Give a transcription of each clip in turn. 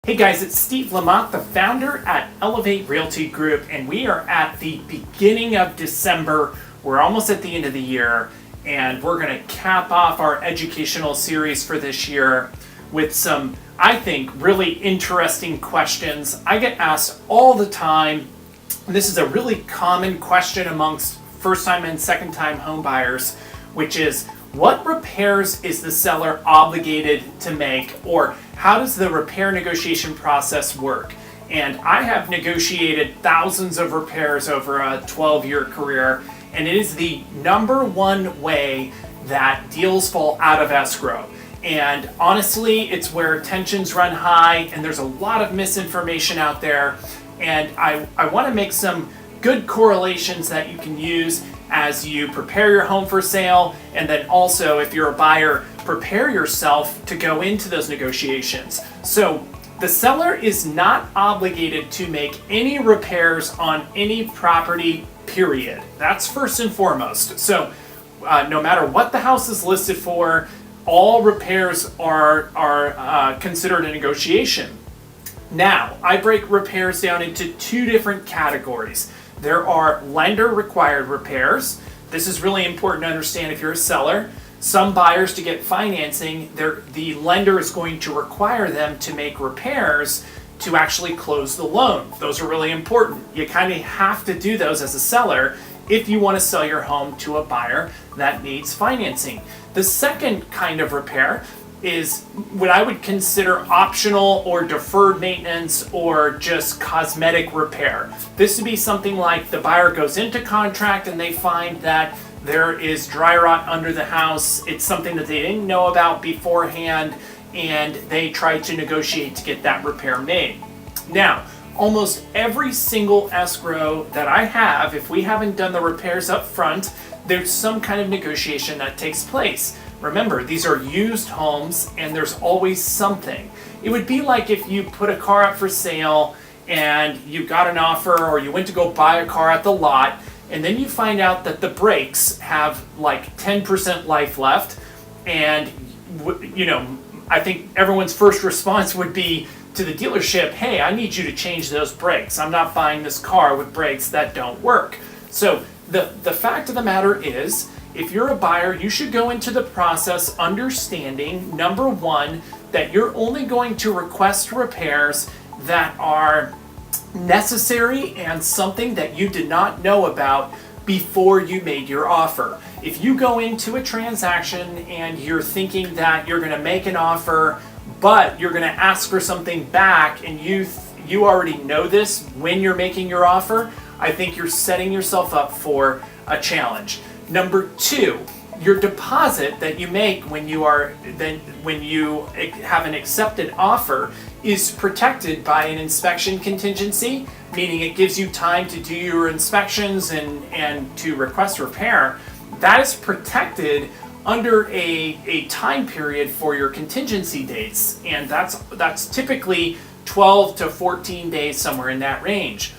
Hey guys, it's Steve Lamont, the founder at Elevate Realty Group, and we are at the beginning of December. We're almost at the end of the year, and we're going to cap off our educational series for this year with some, I think, really interesting questions. I get asked all the time, and this is a really common question amongst first-time and second-time home buyers, which is, what repairs is the seller obligated to make, or how does the repair negotiation process work? And I have negotiated thousands of repairs over a 12-year career, and it is the number one way that deals fall out of escrow. And honestly, it's where tensions run high, and there's a lot of misinformation out there. And I want to make some good correlations that you can use as you prepare your home for sale, and then also, if you're a buyer, prepare yourself to go into those negotiations. So the seller is not obligated to make any repairs on any property, period. That's first and foremost. So no matter what the house is listed for, all repairs are considered a negotiation. Now, I break repairs down into two different categories. There are lender-required repairs. This is really important to understand if you're a seller. Some buyers, to get financing, the lender is going to require them to make repairs to actually close the loan. Those are really important. You kind of have to do those as a seller if you want to sell your home to a buyer that needs financing. The second kind of repair is what I would consider optional or deferred maintenance or just cosmetic repair. This would be something like the buyer goes into contract and they find that there is dry rot under the house. It's something that they didn't know about beforehand, and they try to negotiate to get that repair made. Now, almost every single escrow that I have, if we haven't done the repairs up front, there's some kind of negotiation that takes place. Remember, these are used homes, and there's always something. It would be like if you put a car up for sale and you got an offer, or you went to go buy a car at the lot, and then you find out that the brakes have like 10% life left, and I think everyone's first response would be to the dealership, hey, I need you to change those brakes. I'm not buying this car with brakes that don't work. So the fact of the matter is, if you're a buyer, you should go into the process understanding, number one, that you're only going to request repairs that are necessary and something that you did not know about before you made your offer. If you go into a transaction and you're thinking that you're going to make an offer, but you're going to ask for something back, and you already know this when you're making your offer, I think you're setting yourself up for a challenge. Number two, your deposit that you make when you have an accepted offer is protected by an inspection contingency, meaning it gives you time to do your inspections and to request repair. That is protected under a time period for your contingency dates, and that's typically 12 to 14 days, somewhere in that range.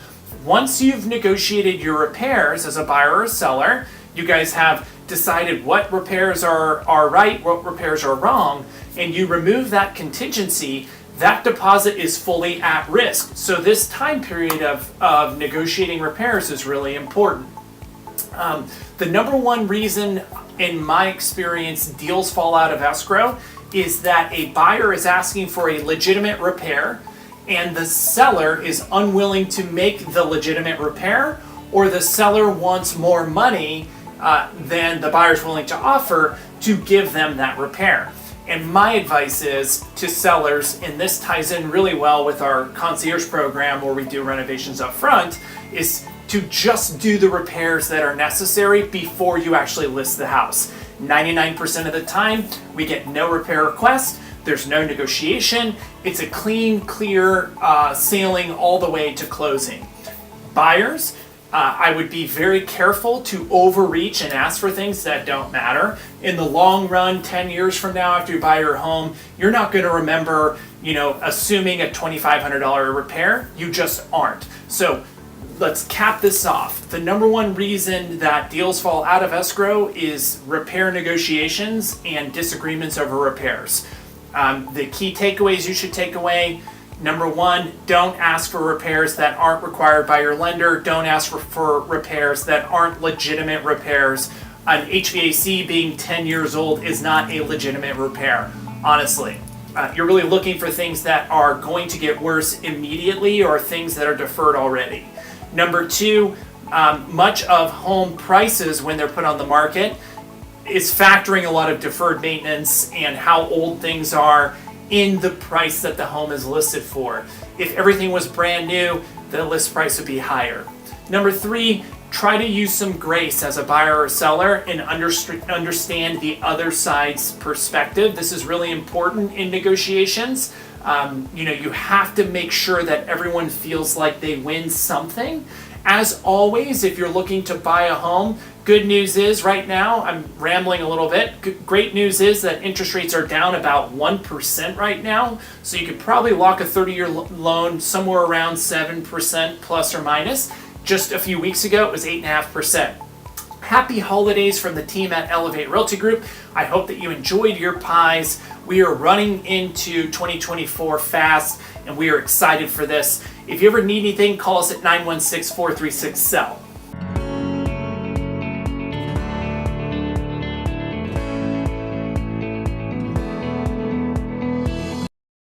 Once you've negotiated your repairs as a buyer or a seller, you guys have decided what repairs are right, what repairs are wrong, and you remove that contingency, that deposit is fully at risk. So this time period of negotiating repairs is really important. The number one reason, in my experience, deals fall out of escrow is that a buyer is asking for a legitimate repair, and the seller is unwilling to make the legitimate repair, or the seller wants more money than the buyer's willing to offer to give them that repair. And my advice is to sellers, and this ties in really well with our concierge program where we do renovations up front, is to just do the repairs that are necessary before you actually list the house. 99% of the time, we get no repair request. There's no negotiation. It's a clean, clear sailing all the way to closing. Buyers, I would be very careful to overreach and ask for things that don't matter. In the long run, 10 years from now after you buy your home, you're not going to remember, assuming a $2,500 repair. You just aren't. So let's cap this off. The number one reason that deals fall out of escrow is repair negotiations and disagreements over repairs. The key takeaways you should take away: Number one, don't ask for repairs that aren't required by your lender. Don't ask for repairs that aren't legitimate repairs. An HVAC being 10 years old is not a legitimate repair, honestly. You're really looking for things that are going to get worse immediately or things that are deferred already. Number two, much of home prices when they're put on the market is factoring a lot of deferred maintenance and how old things are in the price that the home is listed for. If everything was brand new, the list price would be higher. Number three, try to use some grace as a buyer or seller and understand the other side's perspective. This is really important in negotiations. You have to make sure that everyone feels like they win something. As always, if you're looking to buy a home, good news is right now, I'm rambling a little bit, great news is that interest rates are down about 1% right now, so you could probably lock a 30-year loan somewhere around 7% plus or minus. Just a few weeks ago, it was 8.5%. Happy holidays from the team at Elevate Realty Group. I hope that you enjoyed your pies. We are running into 2024 fast, and we are excited for this. If you ever need anything, call us at 916-436-SELL.